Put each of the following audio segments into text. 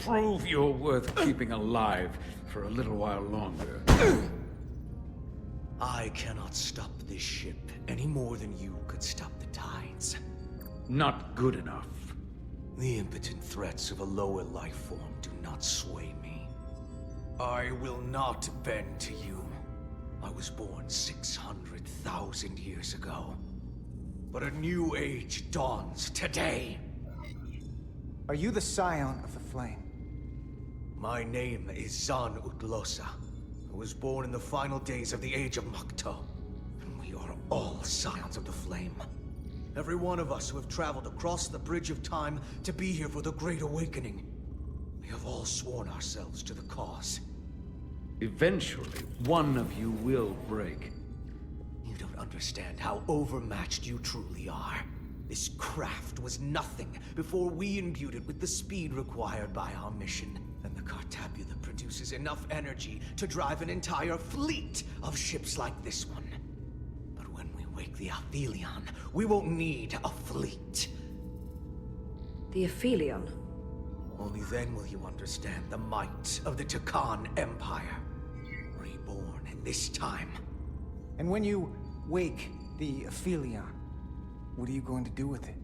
prove you're worth keeping alive for a little while longer. I cannot stop this ship any more than you could stop the tides. Not good enough. The impotent threats of a lower life form do not sway me. I will not bend to you. I was born 600,000 years ago. But a new age dawns today. Are you the scion of the flame? My name is Zan Utlosa. I was born in the final days of the Age of Makto. And we are all scions of the flame. Every one of us who have traveled across the Bridge of Time to be here for the Great Awakening. We have all sworn ourselves to the cause. Eventually, one of you will break. You don't understand how overmatched you truly are. This craft was nothing before we imbued it with the speed required by our mission. And the Cartabula produces enough energy to drive an entire fleet of ships like this one. But when we wake the Aphelion, we won't need a fleet. The Aphelion? Only then will you understand the might of the Takan Empire. Reborn in this time. And when you wake the Aphelion, what are you going to do with it?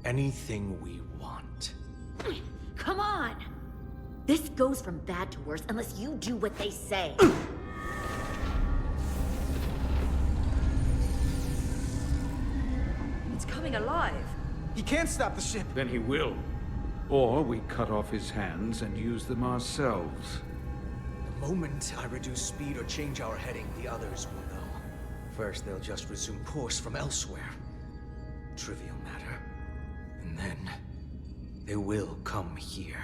Anything we want. Come on! This goes from bad to worse unless you do what they say. It's coming alive. He can't stop the ship. Then he will. Or we cut off his hands and use them ourselves. The moment I reduce speed or change our heading, the others will know. First, they'll just resume course from elsewhere. Trivial matter. And then, they will come here.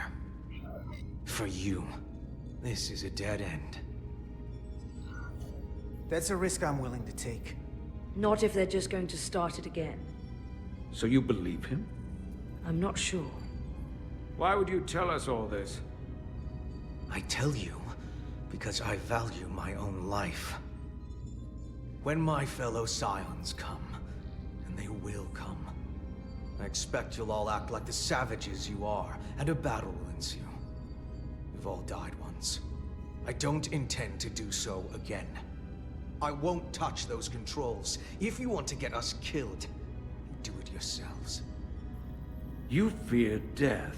For you, this is a dead end. That's a risk I'm willing to take. Not if they're just going to start it again. So you believe him? I'm not sure. Why would you tell us all this? I tell you, because I value my own life. When my fellow scions come, and they will come, I expect you'll all act like the savages you are, and a battle will ensue. We've all died once. I don't intend to do so again. I won't touch those controls. If you want to get us killed, do it yourselves. You fear death.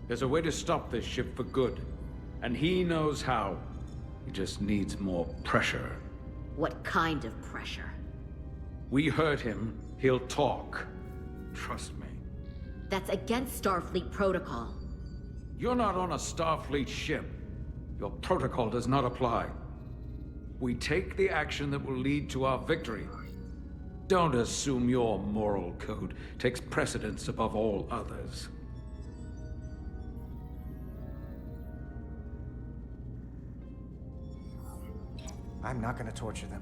There's a way to stop this ship for good, and he knows how. He just needs more pressure. What kind of pressure? We hurt him, he'll talk. Trust me. That's against Starfleet protocol. You're not on a Starfleet ship. Your protocol does not apply. We take the action that will lead to our victory. Don't assume your moral code takes precedence above all others. I'm not gonna torture them.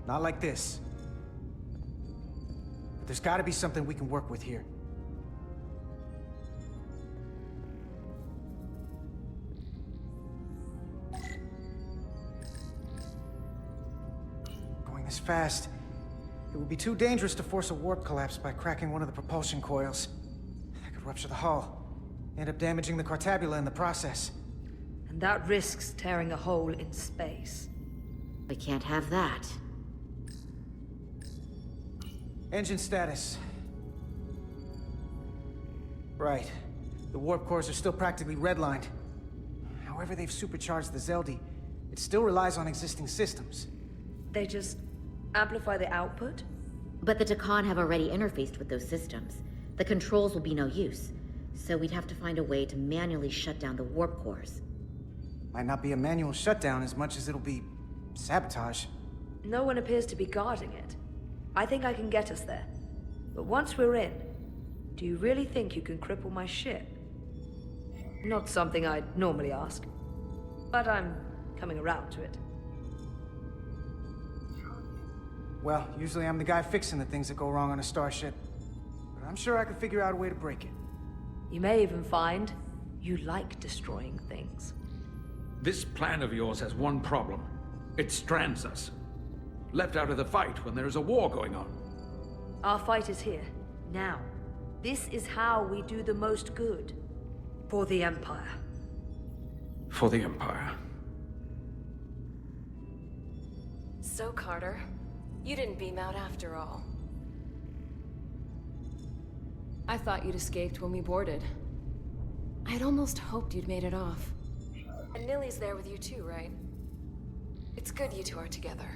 Not like this. But there's gotta be something we can work with here. Going this fast, it would be too dangerous to force a warp collapse by cracking one of the propulsion coils. That could rupture the hull, end up damaging the Cartabula in the process. And that risks tearing a hole in space. We can't have that. Engine status. Right. The warp cores are still practically redlined. However they've supercharged the Zeldi, it still relies on existing systems. They just amplify the output? But the Takan have already interfaced with those systems. The controls will be no use. So we'd have to find a way to manually shut down the warp cores. Might not be a manual shutdown as much as it'll be sabotage. No one appears to be guarding it. I think I can get us there. But once we're in, do you really think you can cripple my ship? Not something I'd normally ask, but I'm coming around to it. Well, usually I'm the guy fixing the things that go wrong on a starship. But I'm sure I could figure out a way to break it. You may even find you like destroying things. This plan of yours has one problem. It strands us. Left out of the fight when there is a war going on. Our fight is here, now. This is how we do the most good. For the Empire. For the Empire. So, Carter, you didn't beam out after all. I thought you'd escaped when we boarded. I had almost hoped you'd made it off. And Nilly's there with you too, right? It's good you two are together.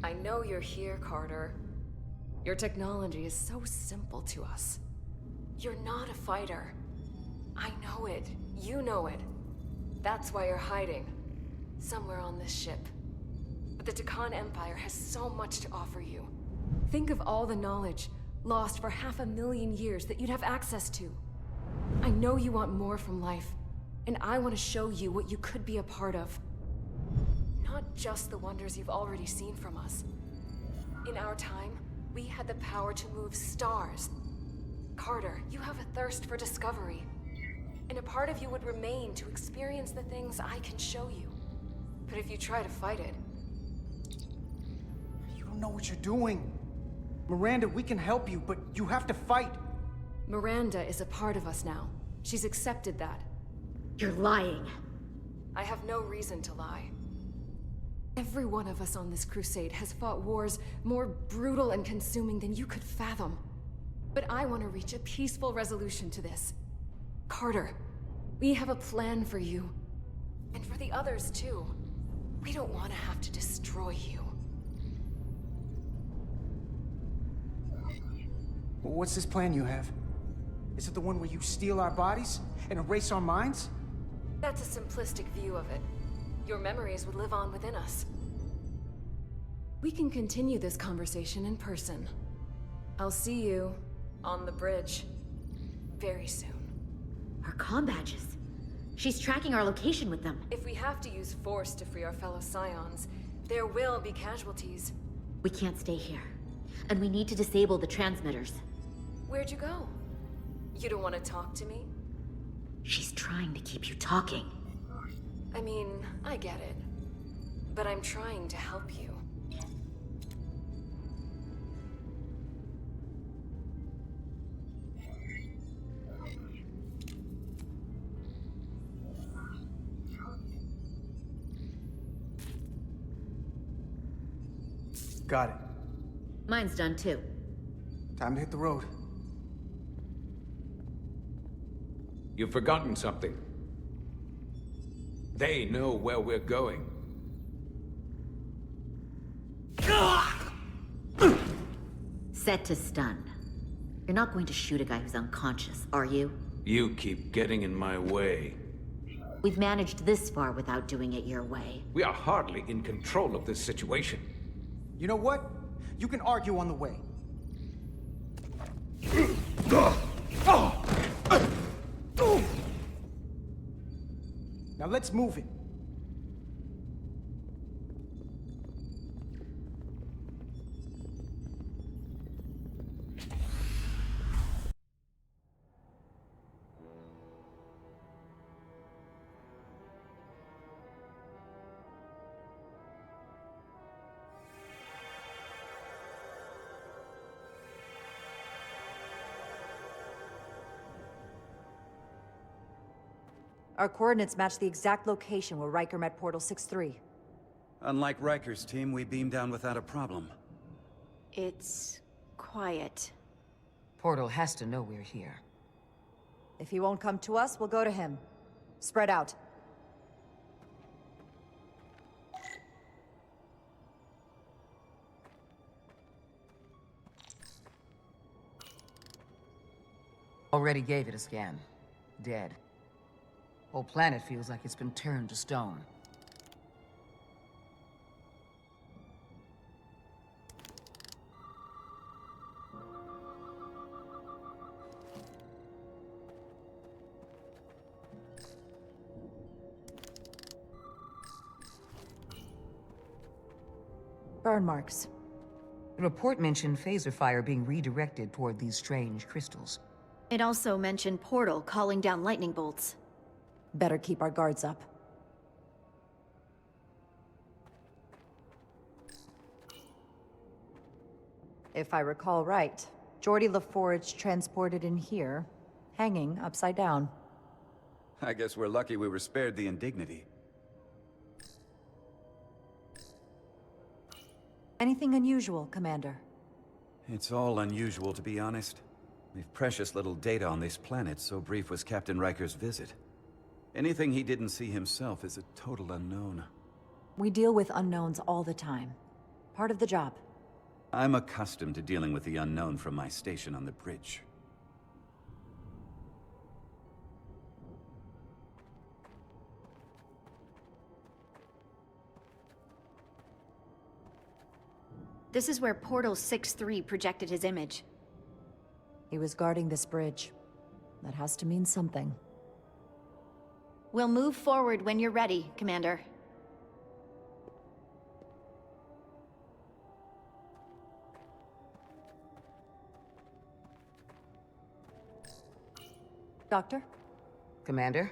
I know you're here, Carter. Your technology is so simple to us. You're not a fighter. I know it. You know it. That's why you're hiding. Somewhere on this ship. But the Takan Empire has so much to offer you. Think of all the knowledge lost for 500,000 years that you'd have access to. I know you want more from life, and I want to show you what you could be a part of. Not just the wonders you've already seen from us. In our time, we had the power to move stars. Carter, you have a thirst for discovery. And a part of you would remain to experience the things I can show you. But if you try to fight it... You don't know what you're doing. Miranda, we can help you, but you have to fight. Miranda is a part of us now. She's accepted that. You're lying. I have no reason to lie. Every one of us on this crusade has fought wars more brutal and consuming than you could fathom. But I want to reach a peaceful resolution to this. Carter, we have a plan for you. And for the others, too. We don't want to have to destroy you. What's this plan you have? Is it the one where you steal our bodies and erase our minds? That's a simplistic view of it. Your memories would live on within us. We can continue this conversation in person. I'll see you on the bridge very soon. Our comm badges. She's tracking our location with them. If we have to use force to free our fellow Scions, there will be casualties. We can't stay here. And we need to disable the transmitters. Where'd you go? You don't want to talk to me? She's trying to keep you talking. I mean, I get it. But I'm trying to help you. Got it. Mine's done too. Time to hit the road. You've forgotten something. They know where we're going. Set to stun. You're not going to shoot a guy who's unconscious, are you? You keep getting in my way. We've managed this far without doing it your way. We are hardly in control of this situation. You know what? You can argue on the way. Now let's move it. Our coordinates match the exact location where Riker met Portal 6-3. Unlike Riker's team, we beamed down without a problem. It's quiet. Portal has to know we're here. If he won't come to us, we'll go to him. Spread out. Already gave it a scan. Dead. Whole planet feels like it's been turned to stone. Burn marks. The report mentioned phaser fire being redirected toward these strange crystals. It also mentioned Portal calling down lightning bolts. Better keep our guards up. If I recall right, Geordie LaForge transported in here, hanging upside down. I guess we're lucky we were spared the indignity. Anything unusual, Commander? It's all unusual, to be honest. We've precious little data on this planet, so brief was Captain Riker's visit. Anything he didn't see himself is a total unknown. We deal with unknowns all the time. Part of the job. I'm accustomed to dealing with the unknown from my station on the bridge. This is where Portal 6-3 projected his image. He was guarding this bridge. That has to mean something. We'll move forward when you're ready, Commander. Doctor? Commander,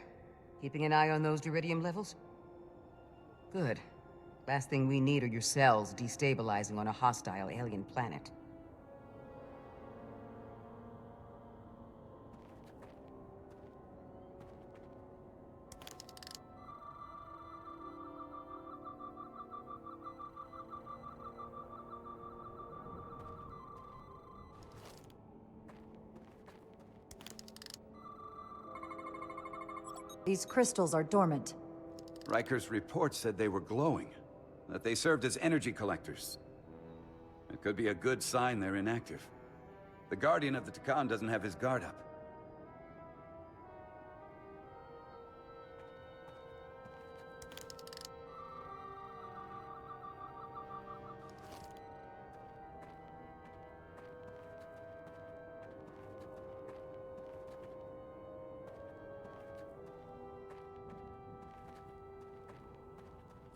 keeping an eye on those Duridium levels? Good. Last thing we need are your cells destabilizing on a hostile alien planet. These crystals are dormant. Riker's report said they were glowing, that they served as energy collectors. It could be a good sign they're inactive. The Guardian of the Takan doesn't have his guard up.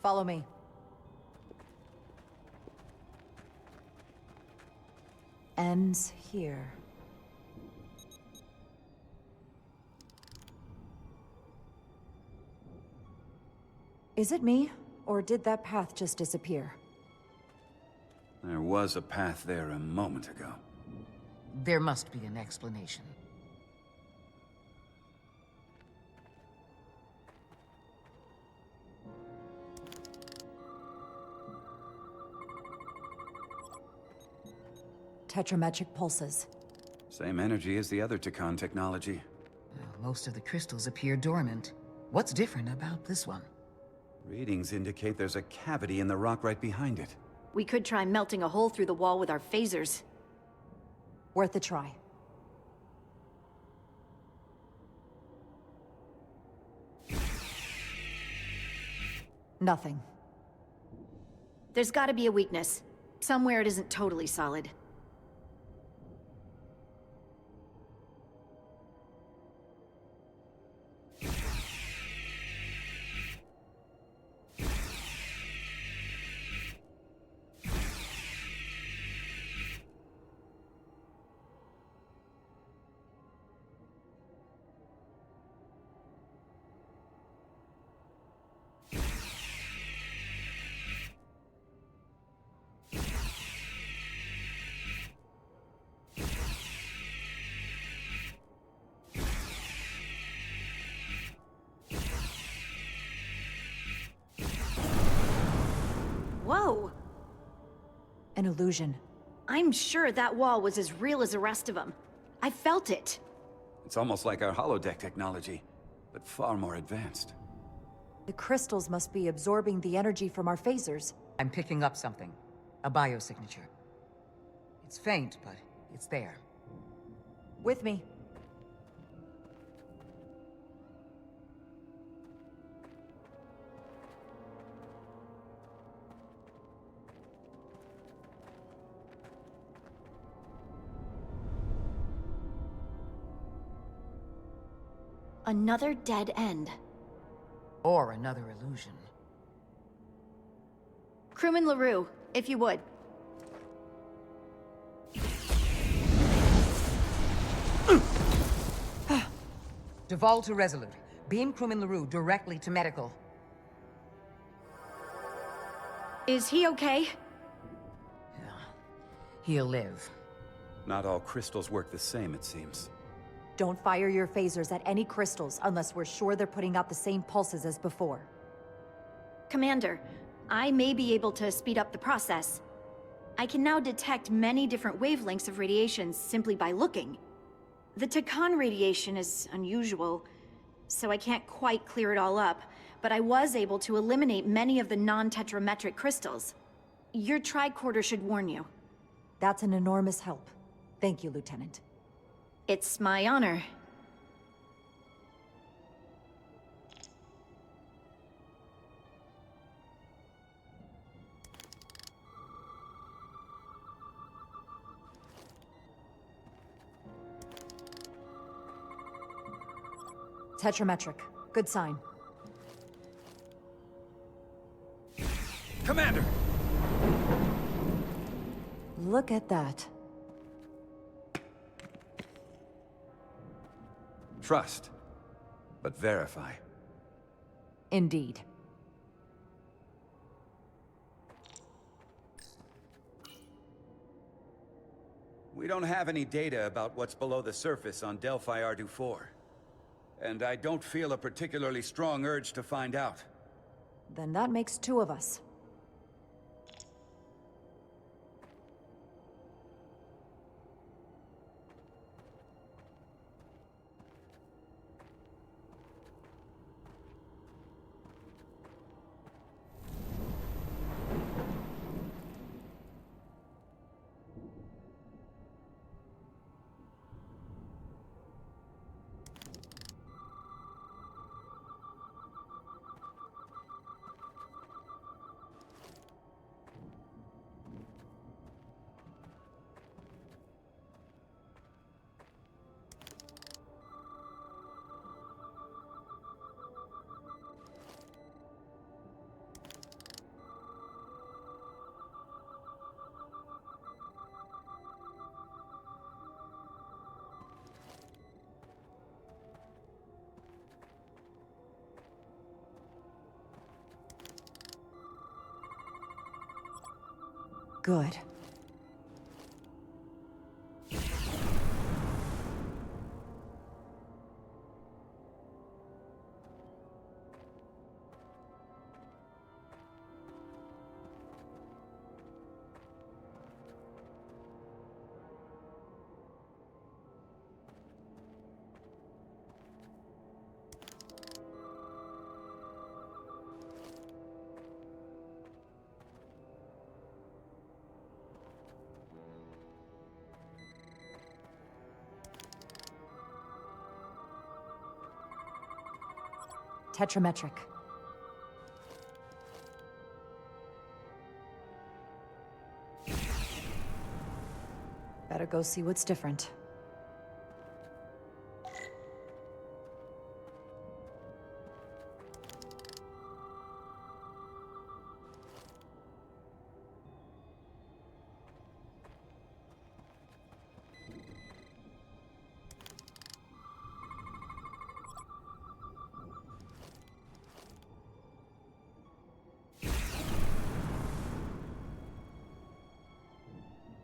Follow me. Ends here. Is it me, or did that path just disappear? There was a path there a moment ago. There must be an explanation. Tetrametric pulses. Same energy as the other Takan technology. Well, most of the crystals appear dormant. What's different about this one? Readings indicate there's a cavity in the rock right behind it. We could try melting a hole through the wall with our phasers. Worth a try. Nothing. There's gotta be a weakness. Somewhere it isn't totally solid. Whoa! An illusion. I'm sure that wall was as real as the rest of them. I felt it. It's almost like our holodeck technology, but far more advanced. The crystals must be absorbing the energy from our phasers. I'm picking up something. A biosignature. It's faint, but it's there. With me. Another dead end. Or another illusion. Crewman LaRue, if you would. Duval to Resolute. Beam crewman LaRue directly to medical. Is he okay? Yeah. He'll live. Not all crystals work the same, it seems. Don't fire your phasers at any crystals unless we're sure they're putting out the same pulses as before. Commander, I may be able to speed up the process. I can now detect many different wavelengths of radiation simply by looking. The Takan radiation is unusual, so I can't quite clear it all up, but I was able to eliminate many of the non-tetrametric crystals. Your tricorder should warn you. That's an enormous help. Thank you, Lieutenant. It's my honor. Tetrametric. Good sign. Commander! Look at that. Trust, but verify. Indeed. We don't have any data about what's below the surface on Delphi Ardu 4. And I don't feel a particularly strong urge to find out. Then that makes two of us. Good. Tetrametric. Better go see what's different.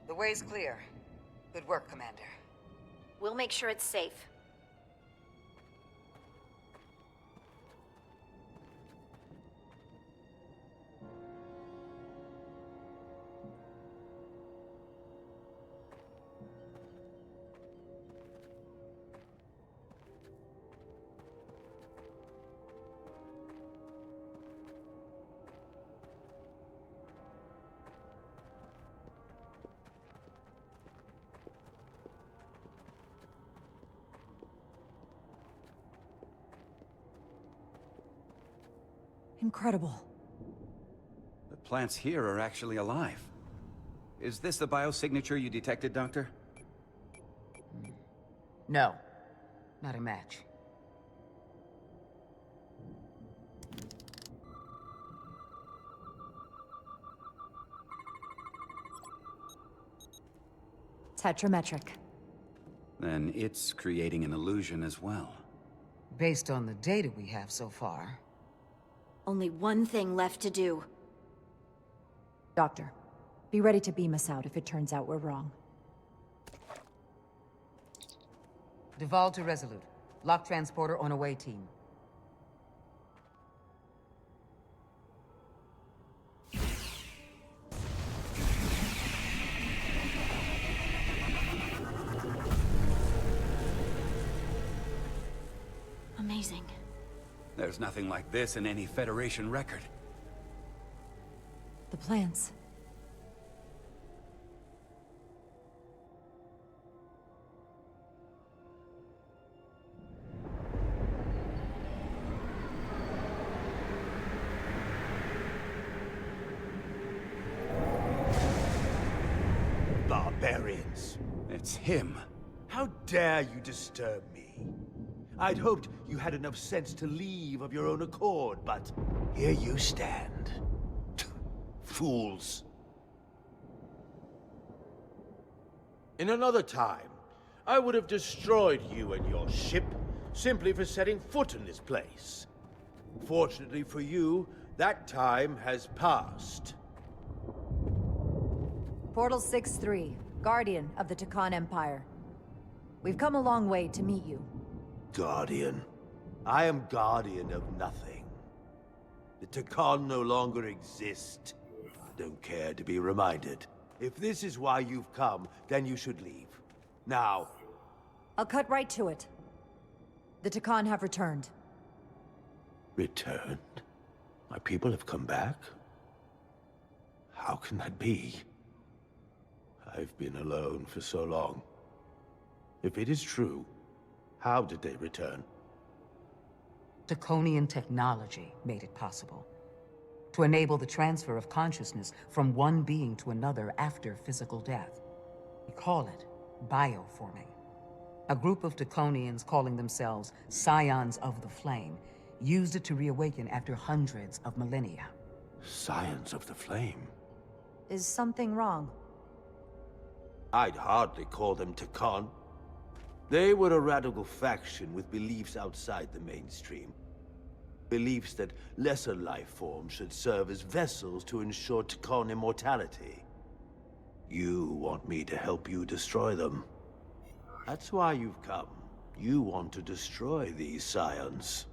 The way's clear. Good work, Commander. We'll make sure it's safe. Incredible. The plants here are actually alive. Is this the biosignature you detected, Doctor? No. Not a match. Tetrametric. Then it's creating an illusion as well. Based on the data we have so far. Only one thing left to do. Doctor, Be ready to beam us out if it turns out we're wrong. Duval to Resolute. Lock transporter on away, team. Amazing. There's nothing like this in any Federation record. The plants. Barbarians. It's him. How dare you disturb me? I'd hoped you had enough sense to leave of your own accord, but here you stand. Fools. In another time, I would have destroyed you and your ship simply for setting foot in this place. Fortunately for you, that time has passed. Portal 6-3, Guardian of the Takan Empire. We've come a long way to meet you. Guardian. I am Guardian of nothing. The Takan no longer exist. Don't care to be reminded. If this is why you've come, then you should leave. Now. I'll cut right to it. The Takan have returned. Returned? My people have come back? How can that be? I've been alone for so long. If it is true, how did they return? Draconian technology made it possible. To enable the transfer of consciousness from one being to another after physical death. We call it bioforming. A group of Draconians calling themselves Scions of the Flame used it to reawaken after hundreds of millennia. Scions of the Flame? Is something wrong? I'd hardly call them Takan. They were a radical faction with beliefs outside the mainstream. Beliefs that lesser life forms should serve as vessels to ensure Takan immortality. You want me to help you destroy them. That's why you've come. You want to destroy these scions.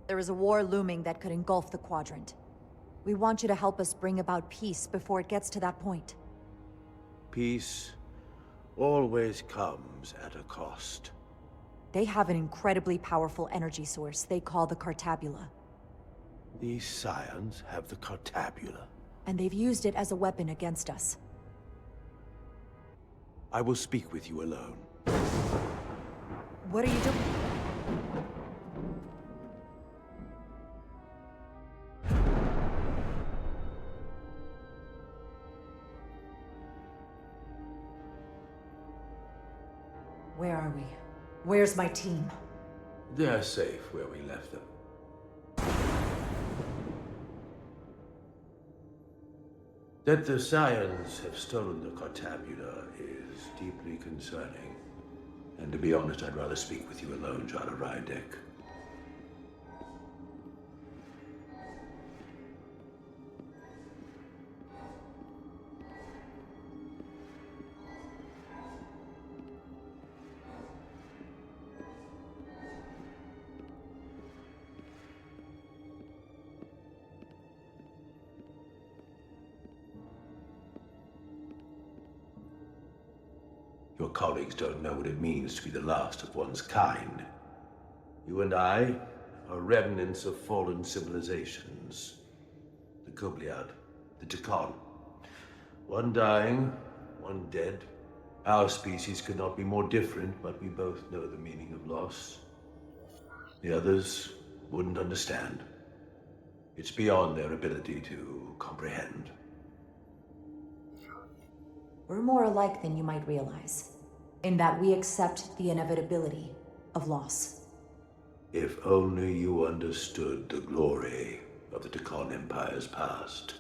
There is a war looming that could engulf the Quadrant. We want you to help us bring about peace before it gets to that point. Peace always comes at a cost. They have an incredibly powerful energy source they call the Cartabula. These scions have the Cartabula. And they've used it as a weapon against us. I will speak with you alone. What are you doing? Where are we? Where's my team? They're safe where we left them. That the Scions have stolen the Cartabula is deeply concerning. And to be honest, I'd rather speak with you alone, Jada Rydek. Your colleagues don't know what it means to be the last of one's kind. You and I are remnants of fallen civilizations. The Kubliad, the Takan. One dying, one dead. Our species could not be more different, but we both know the meaning of loss. The others wouldn't understand. It's beyond their ability to comprehend. We're more alike than you might realize, in that we accept the inevitability of loss. If only you understood the glory of the Takan Empire's past.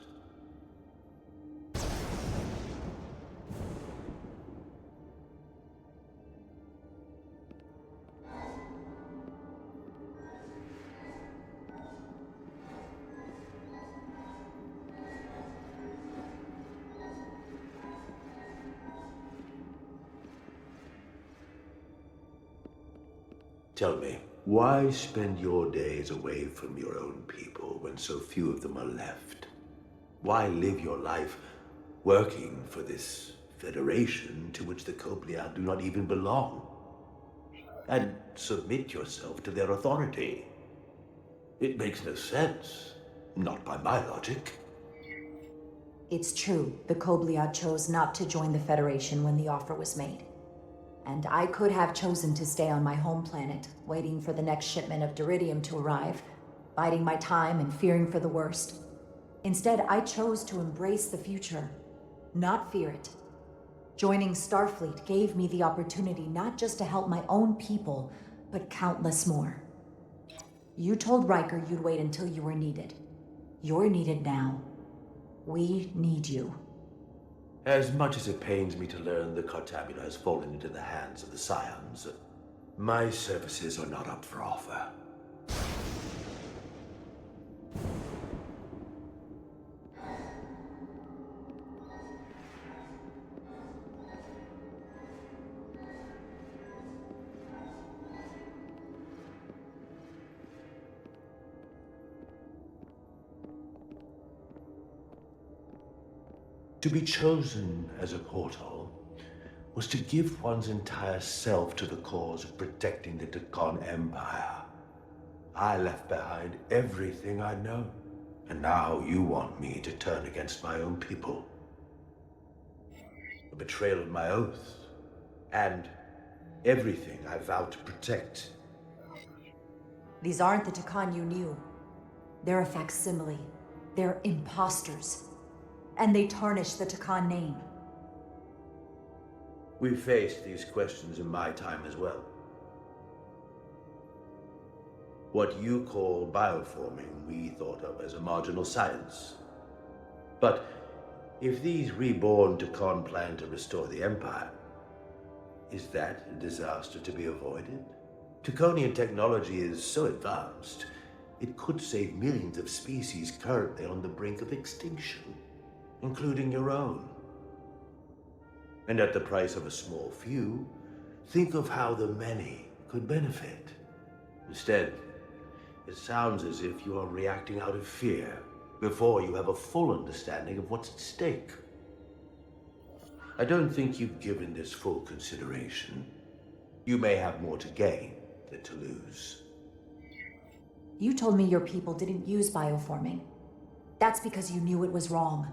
Tell me, why spend your days away from your own people when so few of them are left? Why live your life working for this federation to which the Cobliad do not even belong? And submit yourself to their authority? It makes no sense. Not by my logic. It's true, the Cobliad chose not to join the Federation when the offer was made. And I could have chosen to stay on my home planet, waiting for the next shipment of Diridium to arrive, biding my time and fearing for the worst. Instead, I chose to embrace the future, not fear it. Joining Starfleet gave me the opportunity not just to help my own people, but countless more. You told Riker you'd wait until you were needed. You're needed now. We need you. As much as it pains me to learn the Cartabula has fallen into the hands of the Scions, my services are not up for offer. To be chosen as a portal was to give one's entire self to the cause of protecting the Takan Empire. I left behind everything I know, and now you want me to turn against my own people. A betrayal of my oath, and everything I vowed to protect. These aren't the Takan you knew. They're a facsimile. They're imposters. And they tarnish the Takan name. We faced these questions in my time as well. What you call bioforming, we thought of as a marginal science. But if these reborn Takan plan to restore the Empire, is that a disaster to be avoided? Takonian technology is so advanced, it could save millions of species currently on the brink of extinction, including your own. And at the price of a small few, think of how the many could benefit. Instead, it sounds as if you are reacting out of fear before you have a full understanding of what's at stake. I don't think you've given this full consideration. You may have more to gain than to lose. You told me your people didn't use bioforming. That's because you knew it was wrong.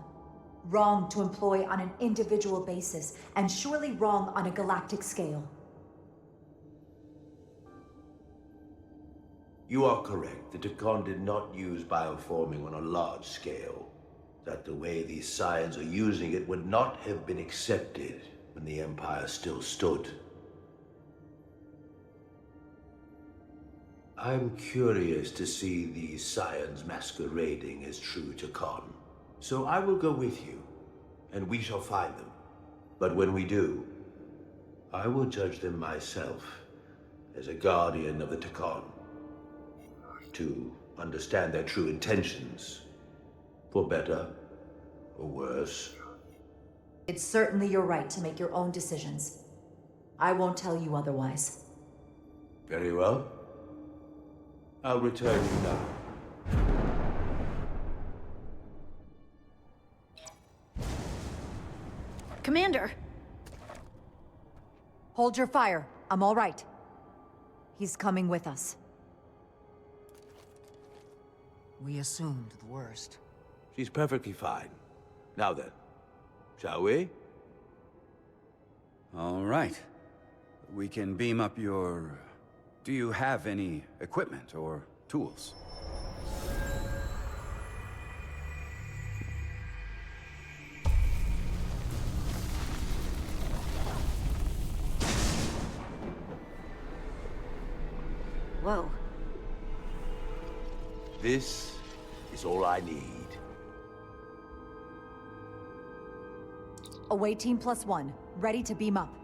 Wrong to employ on an individual basis, and surely wrong on a galactic scale. You are correct. The Takan did not use bioforming on a large scale. That the way these Scions are using it would not have been accepted when the Empire still stood. I'm curious to see these Scions masquerading as true Takan. So I will go with you, and we shall find them. But when we do, I will judge them myself as a guardian of the Takan, to understand their true intentions, for better or worse. It's certainly your right to make your own decisions. I won't tell you otherwise. Very well. I'll return you now. Commander! Hold your fire. I'm all right. He's coming with us. We assumed the worst. She's perfectly fine. Now then, shall we? All right. We can beam up your... Do you have any equipment or tools? Whoa. This is all I need. Away Team +1, ready to beam up.